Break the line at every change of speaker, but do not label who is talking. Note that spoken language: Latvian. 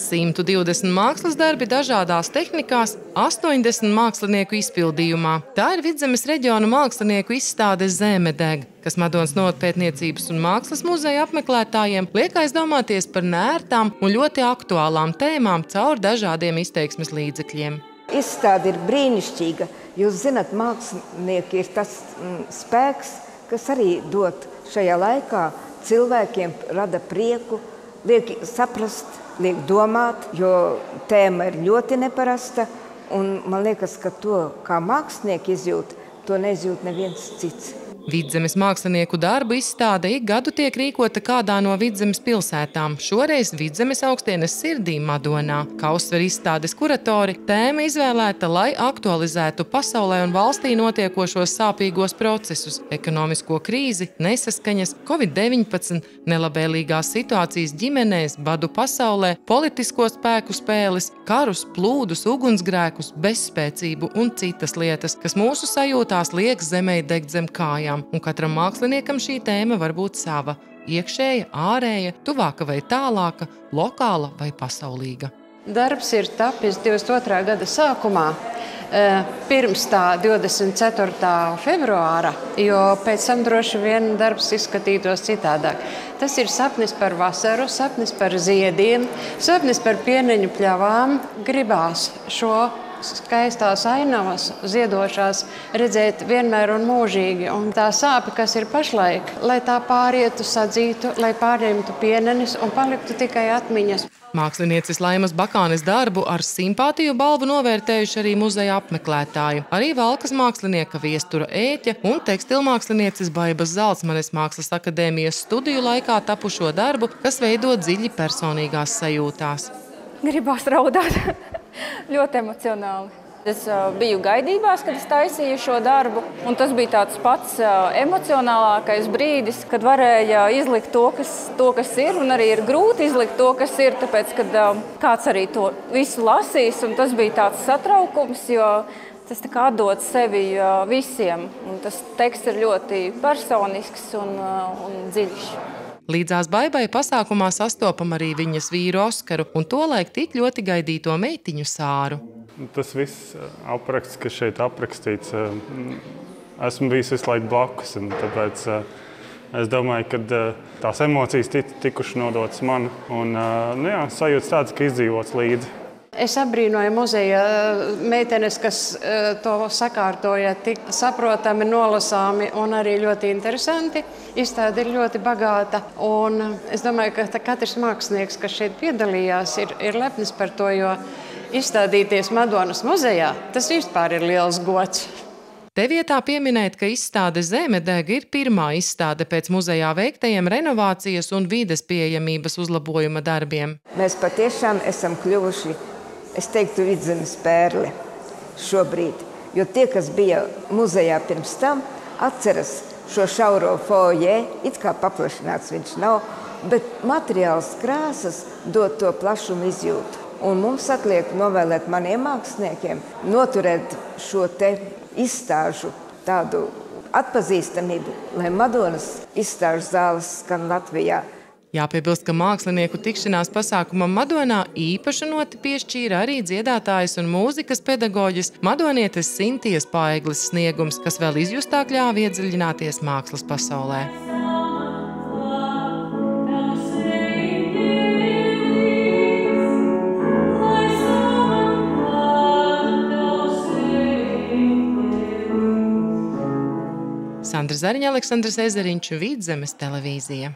120 mākslas darbi dažādās tehnikās, 80 mākslinieku izpildījumā. Tā ir Vidzemes reģiona mākslinieku izstāde Zemedeg, kas Madonas novatpētniecības un mākslas muzeja apmeklētājiem liek aizdomāties par nērtām un ļoti aktuālām tēmām caur dažādiem izteiksmes līdzekļiem.
Izstāde ir brīnišķīga. Jūs zināt, mākslinieki ir tas spēks, kas arī dod šajā laikā cilvēkiem, rada prieku, liek saprast, liek domāt, jo tēma ir ļoti neparasta. Un man liekas, ka to, kā mākslinieki izjūt, to neizjūt neviens cits.
Vidzemes mākslinieku darbu izstāde ik gadu tiek rīkota kādā no Vidzemes pilsētām, šoreiz Vidzemes augstienes sirdī Madonā. Kā uzsver izstādes kuratori, tēma izvēlēta, lai aktualizētu pasaulē un valstī notiekošos sāpīgos procesus – ekonomisko krīzi, nesaskaņas, Covid-19, nelabēlīgās situācijas ģimenēs, badu pasaulē, politisko spēku spēles, karus, plūdus, ugunsgrēkus, bezspēcību un citas lietas, kas mūsu sajūtās liek zemei degt zem kājām. Un katram māksliniekam šī tēma var būt sava – iekšēja, ārēja, tuvāka vai tālāka, lokāla vai pasaulīga.
Darbs ir tapis 22. gada sākumā, pirms tā 24. februāra, jo pēc tam droši vien darbs izskatītos citādāk. Tas ir sapnis par vasaru, sapnis par ziediem, sapnis par pieneņu pļavām. Gribās šo skaistās ainavas, ziedošās, redzēt vienmēr un mūžīgi. Un tā sāpe, kas ir pašlaik, lai tā pārietu, sadzītu, lai pārņemtu pienenis un paliktu tikai atmiņas.
Mākslinieces Laimas Bakānes darbu ar simpātiju balvu novērtējuši arī muzeja apmeklētāji. Arī Valkas mākslinieka Viestura Ēķa un tekstilmākslinieces Baibas Zalcmanes Mākslas akadēmijas studiju laikā tapušo darbu, kas veido dziļi personīgās sajūtās.
Gribās raudāt. Ļoti emocionāli. Es biju gaidībās, kad es taisīju šo darbu, un tas bija tāds pats emocionālākais brīdis, kad varēja izlikt to, kas ir, un arī ir grūti izlikt to, kas ir, tāpēc, kad kāds arī to visu lasīs, un tas bija tāds satraukums, jo tas tā kā atdod sevi visiem, un tas teksts ir ļoti personisks un dziļš.
Līdzās Baibai pasākumā sastopam arī viņas vīru Oskaru un tolaik tik ļoti gaidīto meitiņu Sāru.
Tas viss apraksts, kas šeit aprakstīts, esmu bijis visu laiku blakus, un tāpēc es domāju, ka tās emocijas tikuši nodotas man, un sajūtas tāds, ka izdzīvots līdzi.
Es apbrīnoju muzeja meitenes, kas to sakārtoja tik saprotami, nolasāmi un arī ļoti interesanti. Izstāde ir ļoti bagāta, un es domāju, ka katrs mākslinieks, kas šeit piedalījās, ir lepnis par to, jo izstādīties Madonas muzejā, tas vispār ir liels gods.
Te vietā pieminēt, ka izstāde Zemedeg ir pirmā izstāde pēc muzejā veiktajiem renovācijas un vides pieejamības uzlabojuma darbiem.
Mēs patiešām esam kļuvuši, es teiktu, Vidzemes pērle šobrīd, jo tie, kas bija muzejā pirms tam, atceras šo šauro foje, it kā paplašināts viņš nav, bet materiāls krāsas dod to plašumu izjūtu. Un mums atliek novēlēt maniem māksliniekiem noturēt šo te izstāžu tādu atpazīstamību, lai Madonas izstāžu zāles skan Latvijā.
Jāpiebilst, ka mākslinieku tikšanās pasākumam Madonā īpašu noti piešķīra arī dziedātājas un mūzikas pedagoģis madonietes Sintijas Paegles sniegums, kas vēl izjustāk ļāva iedziļināties mākslas pasaulē. Sandra Zariņa, Aleksandrs Ezeriņš, Vidzemes televīzija.